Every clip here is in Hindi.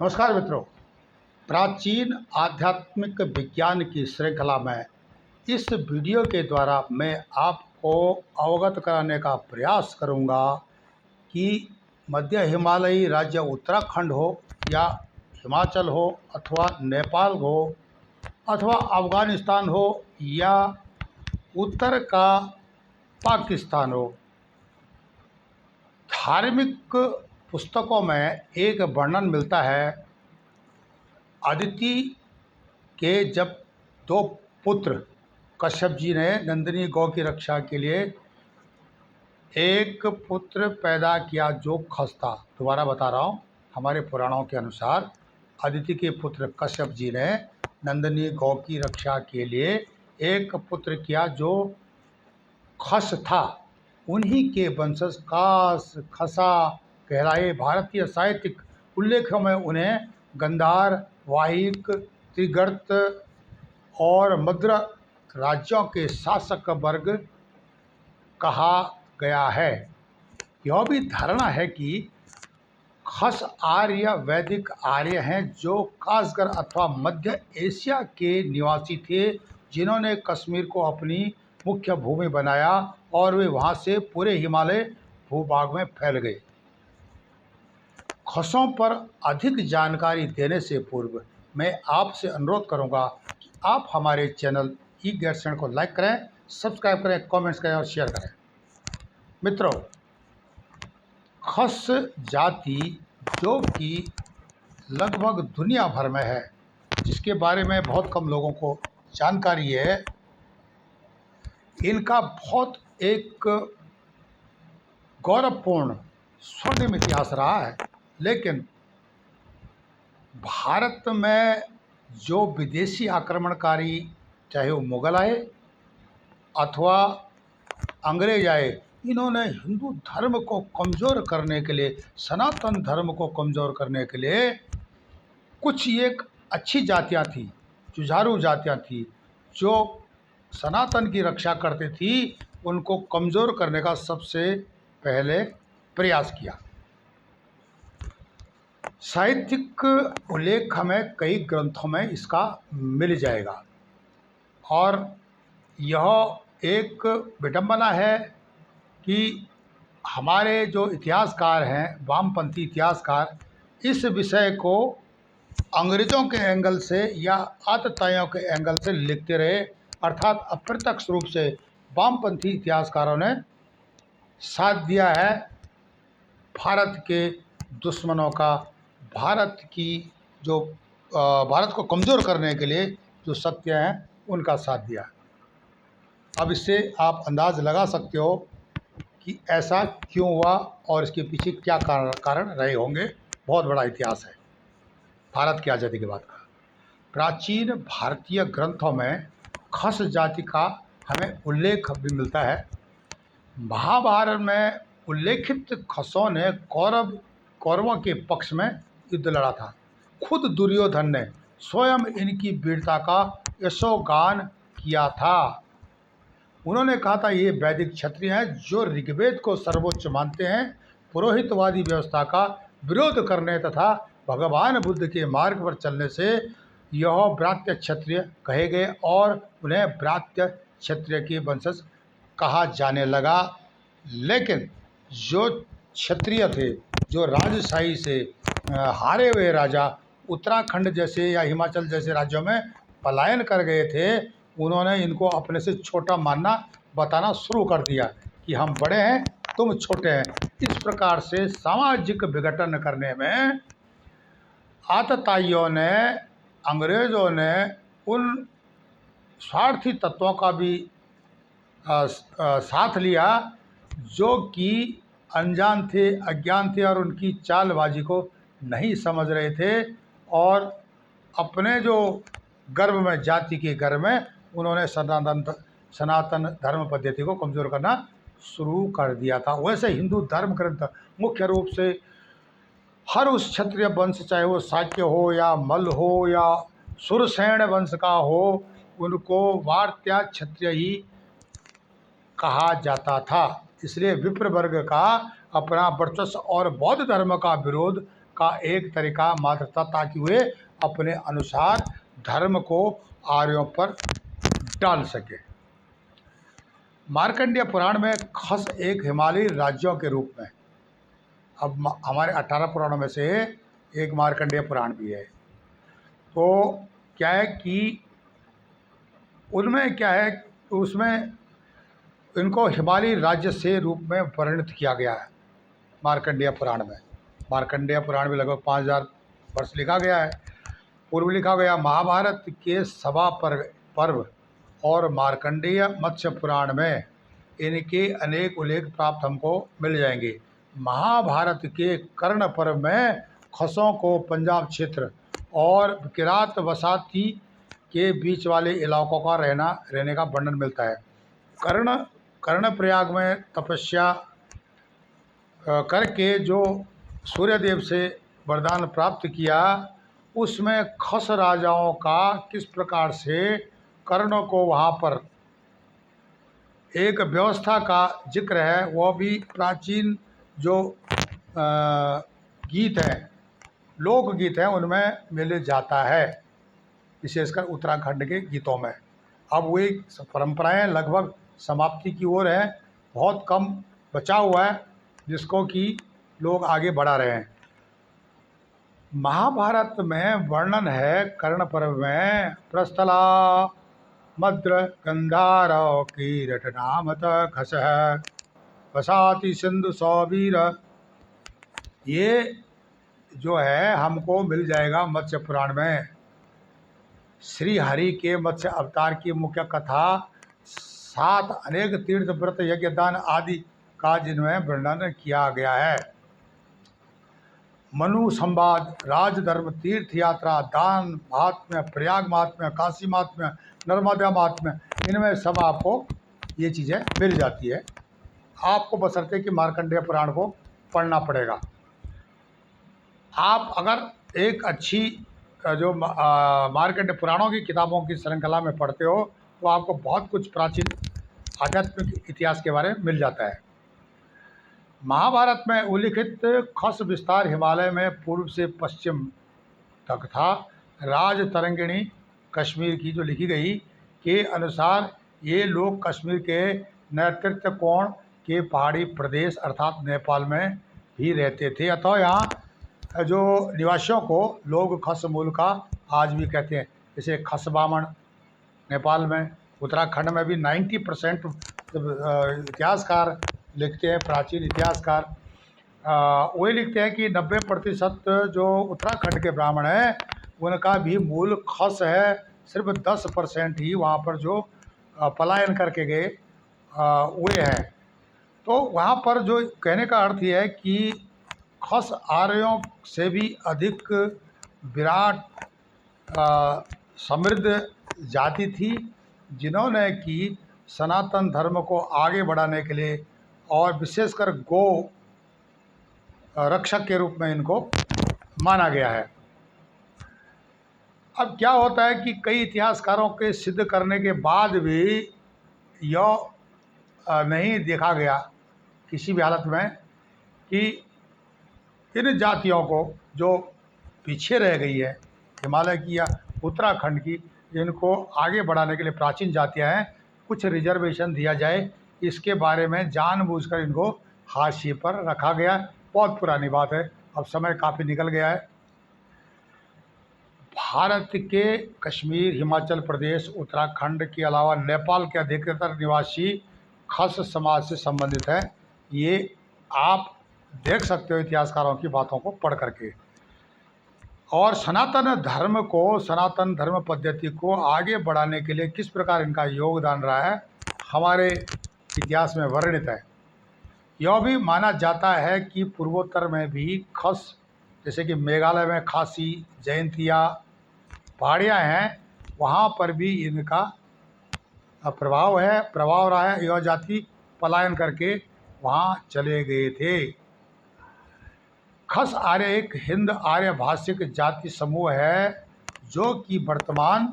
नमस्कार मित्रों। प्राचीन आध्यात्मिक विज्ञान की श्रृंखला में इस वीडियो के द्वारा मैं आपको अवगत कराने का प्रयास करूंगा कि मध्य हिमालयी राज्य उत्तराखंड हो या हिमाचल हो अथवा नेपाल हो अथवा अफगानिस्तान हो या उत्तर का पाकिस्तान हो, धार्मिक पुस्तकों में एक वर्णन मिलता है। अदिति के जब दो पुत्र कश्यप जी ने नंदिनी गौ की रक्षा के लिए एक पुत्र पैदा किया जो खस था। दोबारा बता रहा हूँ, हमारे पुराणों के अनुसार अदिति के पुत्र कश्यप जी ने नंदिनी गौ की रक्षा के लिए एक पुत्र किया जो खस था। उन्हीं के वंशज कास खसा कहलाए। भारतीय साहित्यिक उल्लेखों में उन्हें गंधार, वाहिक, त्रिगर्त और मद्र राज्यों के शासक वर्ग कहा गया है। यह भी धारणा है कि खस आर्य वैदिक आर्य हैं जो खासकर अथवा मध्य एशिया के निवासी थे, जिन्होंने कश्मीर को अपनी मुख्य भूमि बनाया और वे वहां से पूरे हिमालय भूभाग में फैल गए। खसों पर अधिक जानकारी देने से पूर्व मैं आपसे अनुरोध करूंगा कि आप हमारे चैनल ई ज्ञान को लाइक करें, सब्सक्राइब करें, कमेंट्स करें और शेयर करें। मित्रों, खस जाति जो कि लगभग दुनिया भर में है, जिसके बारे में बहुत कम लोगों को जानकारी है, इनका बहुत एक गौरवपूर्ण स्वर्णिम इतिहास रहा है। लेकिन भारत में जो विदेशी आक्रमणकारी, चाहे वो मुगल आए अथवा अंग्रेज आए, इन्होंने हिंदू धर्म को कमज़ोर करने के लिए, सनातन धर्म को कमज़ोर करने के लिए कुछ एक अच्छी जातियाँ थी, जुझारू जातियाँ थी जो सनातन की रक्षा करती थी, उनको कमज़ोर करने का सबसे पहले प्रयास किया। साहित्यिक उल्लेख हमें कई ग्रंथों में इसका मिल जाएगा और यह एक विडंबना है कि हमारे जो इतिहासकार हैं, वामपंथी इतिहासकार, इस विषय को अंग्रेज़ों के एंगल से या आतताइयों के एंगल से लिखते रहे। अर्थात अप्रत्यक्ष रूप से वामपंथी इतिहासकारों ने साथ दिया है भारत के दुश्मनों का, भारत की जो भारत को कमज़ोर करने के लिए जो सत्य हैं उनका साथ दिया। अब इससे आप अंदाज़ लगा सकते हो कि ऐसा क्यों हुआ और इसके पीछे क्या कारण रहे होंगे। बहुत बड़ा इतिहास है भारत की आज़ादी के बाद का। प्राचीन भारतीय ग्रंथों में खस जाति का हमें उल्लेख भी मिलता है। महाभारत में उल्लेखित खसों ने कौरवों के पक्ष में युद्ध लड़ा था। खुद दुर्योधन ने स्वयं इनकी वीरता का यशोगान किया था। उन्होंने कहा था, ये वैदिक क्षत्रिय हैं जो ऋग्वेद को सर्वोच्च मानते हैं, पुरोहितवादी व्यवस्था का विरोध करने तथा भगवान बुद्ध के मार्ग पर चलने से यह व्रात्य क्षत्रिय कहे गए और उन्हें व्रात्य क्षत्रिय के वंशज कहा जाने लगा। लेकिन जो क्षत्रिय थे, जो राजशाही से हारे हुए राजा उत्तराखंड जैसे या हिमाचल जैसे राज्यों में पलायन कर गए थे, उन्होंने इनको अपने से छोटा मानना, बताना शुरू कर दिया कि हम बड़े हैं, तुम छोटे हैं। इस प्रकार से सामाजिक विघटन करने में आतताइयों ने, अंग्रेज़ों ने उन स्वार्थी तत्वों का भी साथ लिया जो कि अनजान थे, अज्ञान थे और उनकी चालबाजी को नहीं समझ रहे थे और अपने जो गर्भ में, जाति के गर्भ में, उन्होंने सनातन धर्म पद्धति को कमज़ोर करना शुरू कर दिया था। वैसे हिंदू धर्म ग्रंथ मुख्य रूप से हर उस क्षत्रिय वंश, चाहे वो शाक्य हो या मल हो या सुरसेन वंश का हो, उनको वार्त्या क्षत्रिय ही कहा जाता था। इसलिए विप्र वर्ग का अपना वर्चस्व और बौद्ध धर्म का विरोध का एक तरीका मात्र था, ताकि वे अपने अनुसार धर्म को आर्यों पर डाल सके। मार्कंडेय पुराण में खस एक हिमालयी राज्यों के रूप में, अब हमारे 18 पुराणों में से एक मार्कंडेय पुराण भी है। तो क्या है कि उनमें क्या है, उसमें इनको हिमालयी राज्य से रूप में वर्णित किया गया है मार्कंडेय पुराण में। मार्कंडेय पुराण में लगभग 5000 वर्ष लिखा गया है। पूर्व लिखा गया महाभारत के सभा पर्व और मार्कंडेय मत्स्य पुराण में इनके अनेक उल्लेख प्राप्त हमको मिल जाएंगे। महाभारत के कर्ण पर्व में खसों को पंजाब क्षेत्र और किरात वसाती के बीच वाले इलाकों का रहने का वर्णन मिलता है। कर्णप्रयाग में तपस्या करके जो सूर्यदेव से वरदान प्राप्त किया, उसमें खस राजाओं का किस प्रकार से कर्ण को वहाँ पर एक व्यवस्था का जिक्र है, वह भी प्राचीन जो गीत हैं, लोकगीत हैं, उनमें मिल जाता है, विशेषकर उत्तराखंड के गीतों में। अब वे परंपराएं लगभग समाप्ति की ओर है, बहुत कम बचा हुआ है जिसको कि लोग आगे बढ़ा रहे हैं। महाभारत में वर्णन है कर्ण पर्व में प्रस्थला मद्र गंधार कीरट नामत खस वसाति सिंधु सौवीर। ये जो है हमको मिल जाएगा मत्स्य पुराण में। श्री हरि के मत्स्य अवतार की मुख्य कथा 7 अनेक तीर्थ व्रत यज्ञ दान आदि का जिनमें वर्णन किया गया है। मनु संवाद, राजधर्म, तीर्थ यात्रा, दान महात्म्य, प्रयाग महात्म्य, काशी महात्म्य, नर्मदा महात्म्य, इनमें सब आपको ये चीज़ें मिल जाती है। आपको बशर्ते कि मार्कंडेय पुराण को पढ़ना पड़ेगा। आप अगर एक अच्छी जो मार्कंडेय पुराणों की किताबों की श्रृंखला में पढ़ते हो तो आपको बहुत कुछ प्राचीन आध्यात्मिक इतिहास के बारे में मिल जाता है। महाभारत में उल्लिखित खस विस्तार हिमालय में पूर्व से पश्चिम तक था। राजतरंगिणी कश्मीर की जो लिखी गई के अनुसार ये लोग कश्मीर के नैऋत्य कोण के पहाड़ी प्रदेश अर्थात नेपाल में ही रहते थे। अतः यहाँ जो निवासियों को लोग खस मूल का आज भी कहते हैं। जैसे खस बामण नेपाल में, उत्तराखंड में भी 90% इतिहासकार लिखते हैं, प्राचीन इतिहासकार वही लिखते हैं कि 90% जो उत्तराखंड के ब्राह्मण हैं उनका भी मूल खस है। सिर्फ 10% ही वहाँ पर जो पलायन करके गए वे हैं। तो वहाँ पर जो कहने का अर्थ ये है कि खस आर्यों से भी अधिक विराट समृद्ध जाति थी, जिन्होंने कि सनातन धर्म को आगे बढ़ाने के लिए और विशेषकर गो रक्षक के रूप में इनको माना गया है। अब क्या होता है कि कई इतिहासकारों के सिद्ध करने के बाद भी यह नहीं देखा गया किसी भी हालत में कि इन जातियों को जो पीछे रह गई है हिमालय की या उत्तराखंड की, इनको आगे बढ़ाने के लिए प्राचीन जातियां हैं, कुछ रिजर्वेशन दिया जाए, इसके बारे में जानबूझकर इनको हाशिए पर रखा गया। बहुत पुरानी बात है, अब समय काफ़ी निकल गया है। भारत के कश्मीर, हिमाचल प्रदेश, उत्तराखंड के अलावा नेपाल के अधिकतर निवासी खस समाज से संबंधित है। ये आप देख सकते हो इतिहासकारों की बातों को पढ़ करके। और सनातन धर्म को, सनातन धर्म पद्धति को आगे बढ़ाने के लिए किस प्रकार इनका योगदान रहा है हमारे इतिहास में वर्णित है। यह भी माना जाता है कि पूर्वोत्तर में भी खस, जैसे कि मेघालय में खासी, जयंतिया पहाड़ियाँ हैं, वहाँ पर भी इनका प्रभाव रहा है। यह जाति पलायन करके वहाँ चले गए थे। खस आर्य एक हिंद आर्य भाषिक जाति समूह है जो कि वर्तमान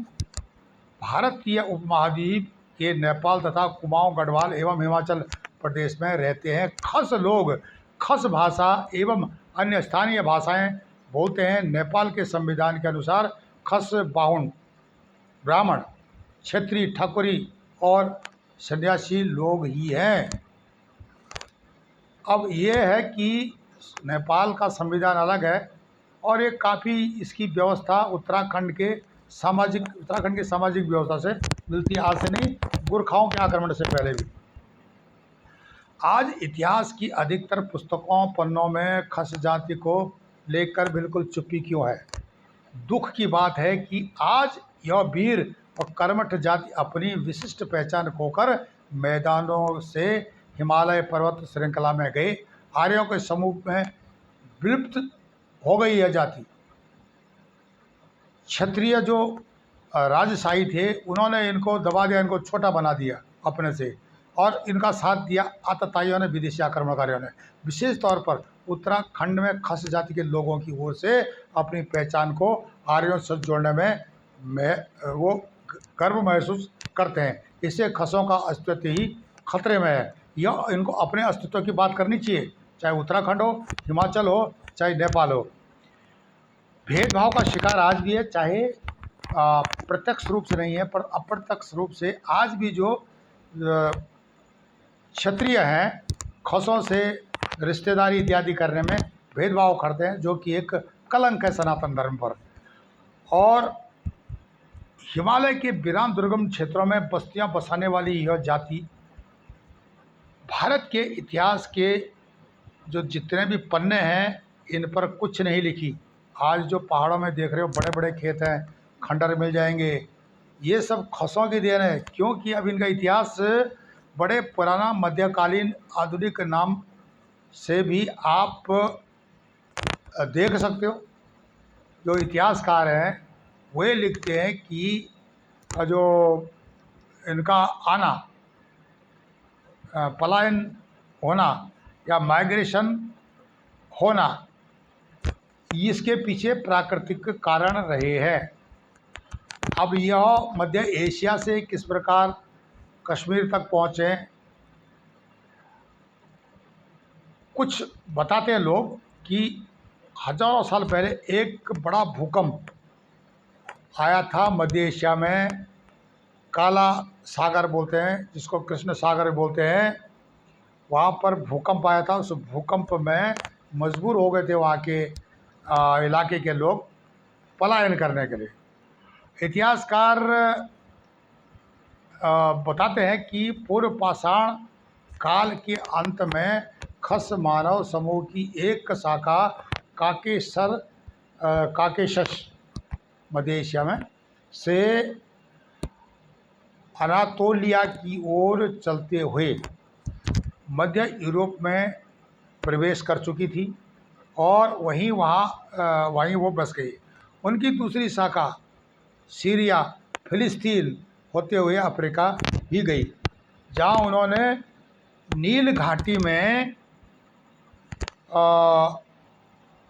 भारतीय उपमहाद्वीप के नेपाल तथा कुमाऊं गढ़वाल एवं हिमाचल प्रदेश में रहते हैं। खस लोग खस भाषा एवं अन्य स्थानीय भाषाएं बोलते हैं नेपाल के संविधान के अनुसार खस, बाहुन, ब्राह्मण, क्षत्रिय, ठाकुरी और सन्यासी लोग ही हैं। अब ये है कि नेपाल का संविधान अलग है और ये काफ़ी इसकी व्यवस्था उत्तराखंड की सामाजिक व्यवस्था से मिलती है, आज से नहीं, गुरखाओं के आक्रमण से पहले भी। आज इतिहास की अधिकतर पुस्तकों पन्नों में खस जाति को लेकर बिल्कुल चुप्पी क्यों है? दुख की बात है कि आज यह वीर और कर्मठ जाति अपनी विशिष्ट पहचान खोकर मैदानों से हिमालय पर्वत श्रृंखला में गए आर्यों के समूह में विलुप्त हो गई यह जाति। क्षत्रिय जो राजशाही थे उन्होंने इनको दबा दिया, इनको छोटा बना दिया अपने से, और इनका साथ दिया आतताइयों ने, विदेशी आक्रमणकारियों ने। विशेष तौर पर उत्तराखंड में खस जाति के लोगों की ओर से अपनी पहचान को आर्यों से जोड़ने में वो गर्व महसूस करते हैं। इससे खसों का अस्तित्व ही खतरे में है। यह इनको अपने अस्तित्व की बात करनी चाहिए, चाहे उत्तराखंड हो, हिमाचल हो, चाहे नेपाल हो। भेदभाव का शिकार आज भी है, चाहे प्रत्यक्ष रूप से नहीं है पर अप्रत्यक्ष रूप से आज भी जो क्षत्रिय हैं खसों से रिश्तेदारी इत्यादि करने में भेदभाव करते हैं, जो कि एक कलंक है सनातन धर्म पर। और हिमालय के वीरान दुर्गम क्षेत्रों में बस्तियां बसाने वाली यह जाति भारत के इतिहास के जो जितने भी पन्ने हैं इन पर कुछ नहीं लिखी। आज जो पहाड़ों में देख रहे हो बड़े बड़े खेत हैं, खंडर मिल जाएंगे, ये सब खसों की देन है, क्योंकि अब इनका इतिहास बड़े पुराना मध्यकालीन आधुनिक नाम से भी आप देख सकते हो। जो इतिहासकार हैं वे लिखते हैं कि जो इनका आना, पलायन होना या माइग्रेशन होना, इसके पीछे प्राकृतिक कारण रहे हैं। अब यह मध्य एशिया से किस प्रकार कश्मीर तक पहुँचे, कुछ बताते हैं लोग कि हजारों साल पहले एक बड़ा भूकंप आया था मध्य एशिया में, काला सागर बोलते हैं जिसको, कृष्ण सागर बोलते हैं। वहाँ पर भूकंप आया था। उस भूकंप में मजबूर हो गए थे वहाँ के इलाके के लोग पलायन करने के लिए। इतिहासकार बताते हैं कि पूर्व पाषाण काल के अंत में खस मानव समूह की एक शाखा काकेशस मध्य एशिया में से अनातोलिया की ओर चलते हुए मध्य यूरोप में प्रवेश कर चुकी थी और वहीं वो बस गई। उनकी दूसरी शाखा सीरिया, फिलिस्तीन होते हुए अफ्रीका भी गई, जहां उन्होंने नील घाटी में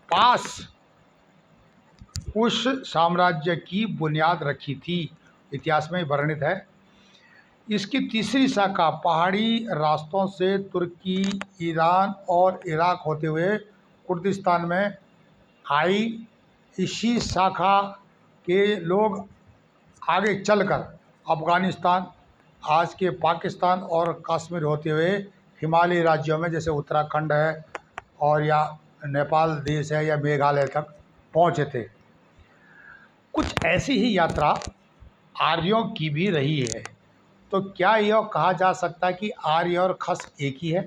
पास उस साम्राज्य की बुनियाद रखी थी, इतिहास में वर्णित है। इसकी तीसरी शाखा पहाड़ी रास्तों से तुर्की, ईरान और इराक होते हुए कुर्दिस्तान में आई। इसी शाखा के लोग आगे चलकर अफ़गानिस्तान, आज के पाकिस्तान और कश्मीर होते हुए हिमालयी राज्यों में जैसे उत्तराखंड है और या नेपाल देश है या मेघालय तक पहुँचे थे। कुछ ऐसी ही यात्रा आर्यों की भी रही है। तो क्या यह कहा जा सकता है कि आर्य और खस एक ही है?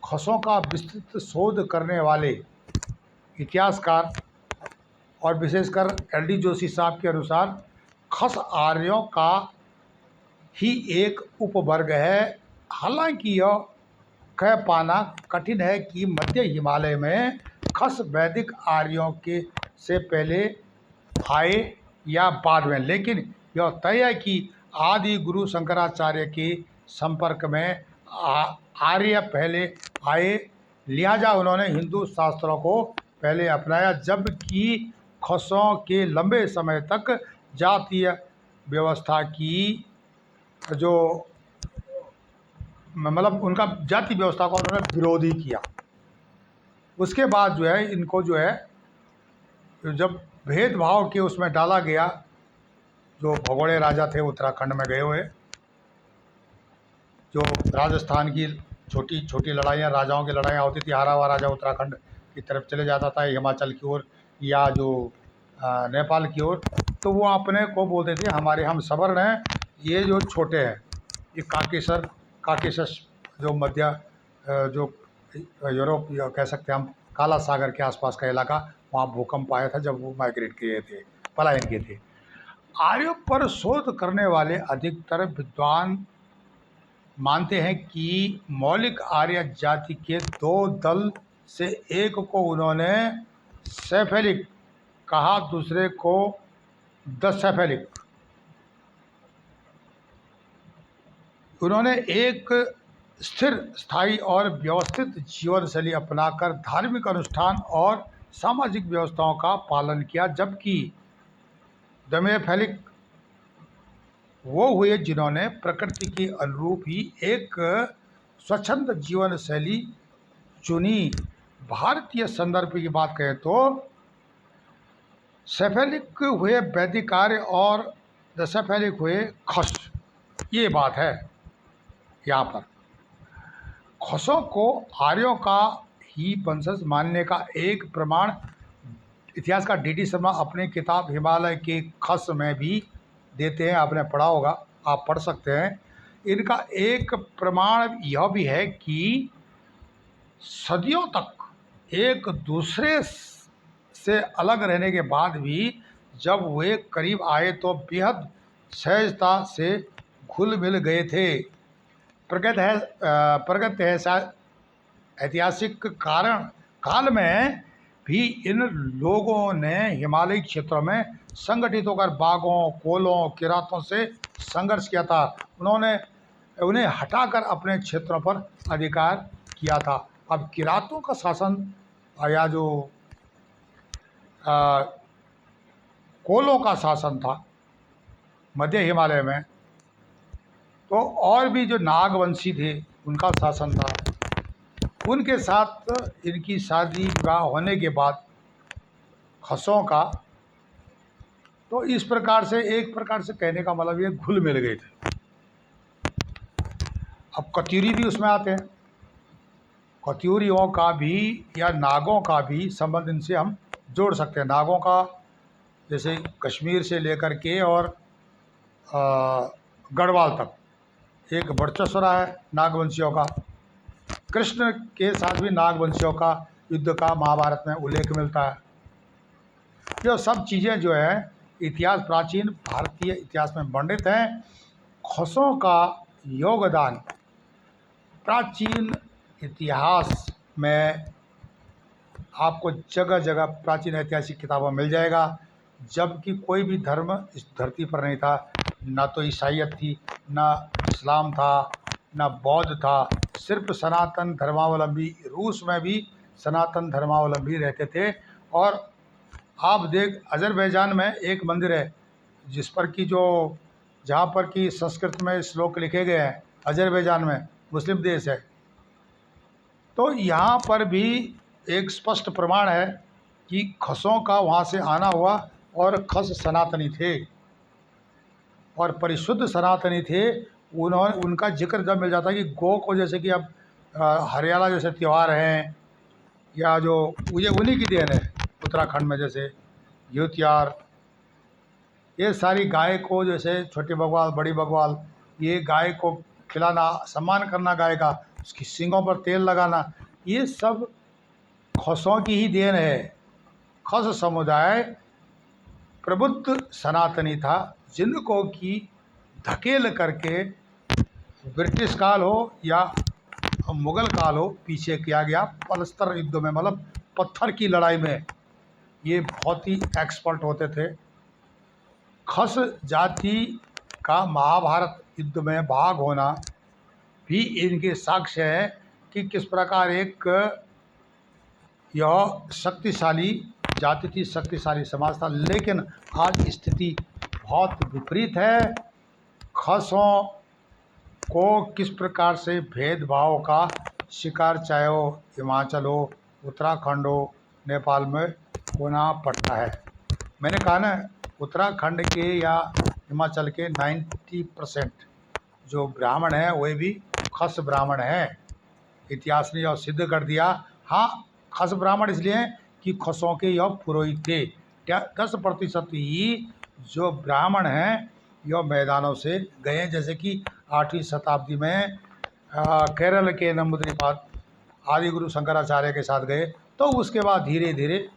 खसों का विस्तृत शोध करने वाले इतिहासकार और विशेषकर एल.डी. जोशी साहब के अनुसार खस आर्यों का ही एक उपवर्ग है। हालांकि यह कह पाना कठिन है कि मध्य हिमालय में खस वैदिक आर्यों के से पहले आए या बाद में, लेकिन यह तय है कि आदि गुरु शंकराचार्य के संपर्क में आर्य पहले आए, लिहाजा उन्होंने हिंदू शास्त्रों को पहले अपनाया, जबकि खसों के लंबे समय तक जातीय व्यवस्था की जो मतलब उनका जाति व्यवस्था का उन्होंने विरोध ही किया। उसके बाद जो है इनको जो है जब भेदभाव के उसमें डाला गया, जो भगोड़े राजा थे उत्तराखंड में गए हुए, जो राजस्थान की छोटी छोटी लड़ाइयाँ, राजाओं की लड़ाइयाँ होती थी, हारा हुआ राजा उत्तराखंड की तरफ चले जाता था, हिमाचल की ओर या जो नेपाल की ओर, तो वो अपने को बोलते थे हमारे हम सवर्ण हैं, ये जो छोटे हैं। ये काकेशस जो मध्य जो यूरोप या कह सकते हैं हम, काला सागर के आसपास का इलाका, वहाँ भूकंप आया था जब वो माइग्रेट किए थे, पलायन किए थे। आर्यों पर शोध करने वाले अधिकतर विद्वान मानते हैं कि मौलिक आर्य जाति के दो दल से एक को उन्होंने सेफेलिक कहा, दूसरे को दसेफेलिक। उन्होंने एक स्थिर, स्थायी और व्यवस्थित जीवन शैली अपनाकर धार्मिक अनुष्ठान और सामाजिक व्यवस्थाओं का पालन किया, जबकि दमेफेलिक वो हुए जिन्होंने प्रकृति के अनुरूप ही एक स्वच्छंद जीवन शैली चुनी। भारतीय संदर्भ की बात करें तो सेफेलिक हुए वैदिक आर्य और दसेफेलिक हुए खस। ये बात है यहाँ पर। खसों को आर्यों का ही वंशज मानने का एक प्रमाण इतिहास का डी शर्मा अपनी किताब हिमालय के खस में भी देते हैं। आपने पढ़ा होगा, आप पढ़ सकते हैं। इनका एक प्रमाण यह भी है कि सदियों तक एक दूसरे से अलग रहने के बाद भी जब वे करीब आए तो बेहद सहजता से घुल मिल गए थे। प्रगत है शायद ऐतिहासिक कारण काल में भी इन लोगों ने हिमालयी क्षेत्रों में संगठित होकर बाघों, कोलों, किरातों से संघर्ष किया था। उन्होंने उन्हें हटाकर अपने क्षेत्रों पर अधिकार किया था। अब किरातों का शासन या जो कोलों का शासन था मध्य हिमालय में, तो और भी जो नागवंशी थे उनका शासन था। उनके साथ इनकी शादी विवाह होने के बाद खसों का, तो इस प्रकार से, एक प्रकार से कहने का मतलब ये घुल मिल गए थे। अब कत्यूरी भी उसमें आते हैं। कत्यूरियों का भी या नागों का भी संबंध इनसे हम जोड़ सकते हैं। नागों का जैसे कश्मीर से लेकर के और गढ़वाल तक एक वर्चस्व रहा है नागवंशियों का। कृष्ण के साथ भी नागवंशियों का युद्ध का महाभारत में उल्लेख मिलता है। ये सब चीज़ें जो है इतिहास, प्राचीन भारतीय इतिहास में वर्णित हैं। खसों का योगदान प्राचीन इतिहास में आपको जगह जगह प्राचीन ऐतिहासिक किताबों में मिल जाएगा। जबकि कोई भी धर्म इस धरती पर नहीं था, ना तो ईसाइयत थी, ना इस्लाम था, ना बौद्ध था। सिर्फ सनातन धर्मावलंबी, रूस में भी सनातन धर्मावलंबी रहते थे। और आप अजरबैजान में एक मंदिर है जिस पर कि जो जहाँ पर कि संस्कृत में श्लोक लिखे गए हैं। अजरबैजान में मुस्लिम देश है, तो यहाँ पर भी एक स्पष्ट प्रमाण है कि खसों का वहाँ से आना हुआ, और खस सनातनी थे और परिशुद्ध सनातनी थे। उनका जिक्र जब मिल जाता है कि गौ को, जैसे कि अब हरियाणा जैसे त्यौहार हैं या जो ये उन्हीं की देन है उत्तराखंड में, जैसे युतियार, ये सारी गाय को, जैसे छोटी बगवाल, बड़ी बगवाल, ये गाय को खिलाना, सम्मान करना गाय का, उसकी सींगों पर तेल लगाना, ये सब खसों की ही देन है। खस समुदाय प्रबुद्ध सनातनी था, जिनको की धकेल करके ब्रिटिश काल हो या मुगल काल हो पीछे किया गया। पलस्तर युद्ध में, मतलब पत्थर की लड़ाई में ये बहुत ही एक्सपर्ट होते थे। खस जाति का महाभारत युद्ध में भाग होना भी इनके साक्ष्य है कि किस प्रकार एक यह शक्तिशाली जाति थी, शक्तिशाली समाज था। लेकिन आज स्थिति बहुत विपरीत है। खसों को किस प्रकार से भेदभाव का शिकार, चाहे वो हिमाचल हो, उत्तराखंड हो, नेपाल में होना पड़ता है। मैंने कहा ना, उत्तराखंड के या हिमाचल के 90% जो ब्राह्मण हैं वे भी खस ब्राह्मण हैं। इतिहास ने यह सिद्ध कर दिया। हाँ, खस ब्राह्मण इसलिए हैं कि खसों के यह पुरोहित थे। 10% ही जो ब्राह्मण हैं यह मैदानों से गए हैं। जैसे कि 8वीं शताब्दी में केरल के नंबूदिरीपाद आदि गुरु शंकराचार्य के साथ गए, तो उसके बाद धीरे धीरे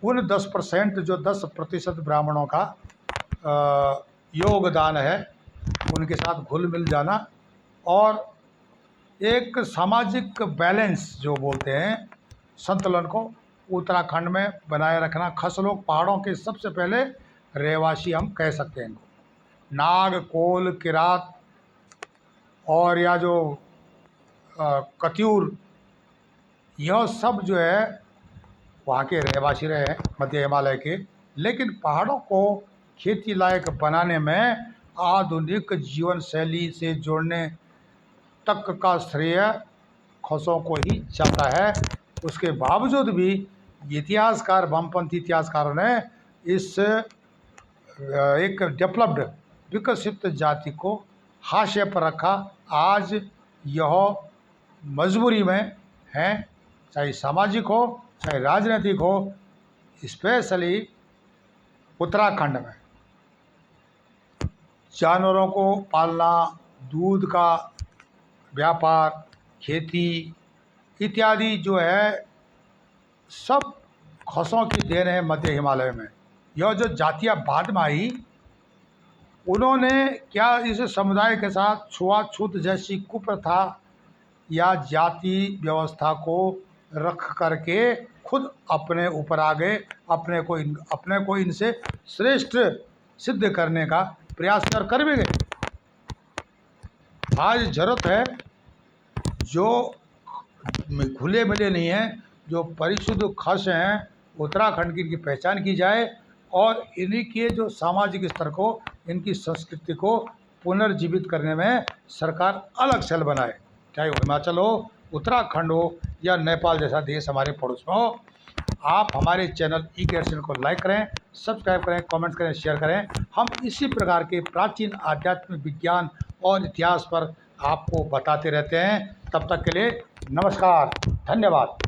उन 10% जो 10% ब्राह्मणों का योगदान है उनके साथ घुल मिल जाना और एक सामाजिक बैलेंस जो बोलते हैं, संतुलन को उत्तराखंड में बनाए रखना। खस लोग पहाड़ों के सबसे पहले रहवासी हम कह सकते हैं इनको। नाग, कोल, किरात और या जो कत्यूर, यह सब जो है वहाँ के रहवासी रहे हैं मध्य हिमालय के। लेकिन पहाड़ों को खेती लायक बनाने में आधुनिक जीवन शैली से जोड़ने तक का श्रेय खसों को ही जाता है। उसके बावजूद भी इतिहासकार, वामपंथी इतिहासकारों ने इस एक डेवलप्ड विकसित जाति को हाशिए पर रखा। आज यह मजबूरी में है, चाहे सामाजिक हो चाहे राजनीतिक हो, स्पेशली उत्तराखंड में जानवरों को पालना, दूध का व्यापार, खेती इत्यादि जो है सब खसों की देन है मध्य हिमालय में। यह जो जातियाँ बाद में आई, उन्होंने क्या इस समुदाय के साथ छुआछूत जैसी कुप्रथा या जाति व्यवस्था को रख करके खुद अपने ऊपर आ गए, अपने को इनसे श्रेष्ठ सिद्ध करने का प्रयास कर भी गए। आज जरूरत है जो खुले मिले नहीं हैं, जो परिशुद्ध खस हैं उत्तराखंड की, इनकी पहचान की जाए और इन्हीं के जो सामाजिक स्तर को, इनकी संस्कृति को पुनर्जीवित करने में सरकार अलग सेल बनाए। चाहे हिमाचल हो, उत्तराखंड हो या नेपाल जैसा देश हमारे पड़ोस में हो। आप हमारे चैनल ई-केयर को लाइक करें, सब्सक्राइब करें, कमेंट्स करें, शेयर करें। हम इसी प्रकार के प्राचीन आध्यात्मिक विज्ञान और इतिहास पर आपको बताते रहते हैं। तब तक के लिए नमस्कार, धन्यवाद।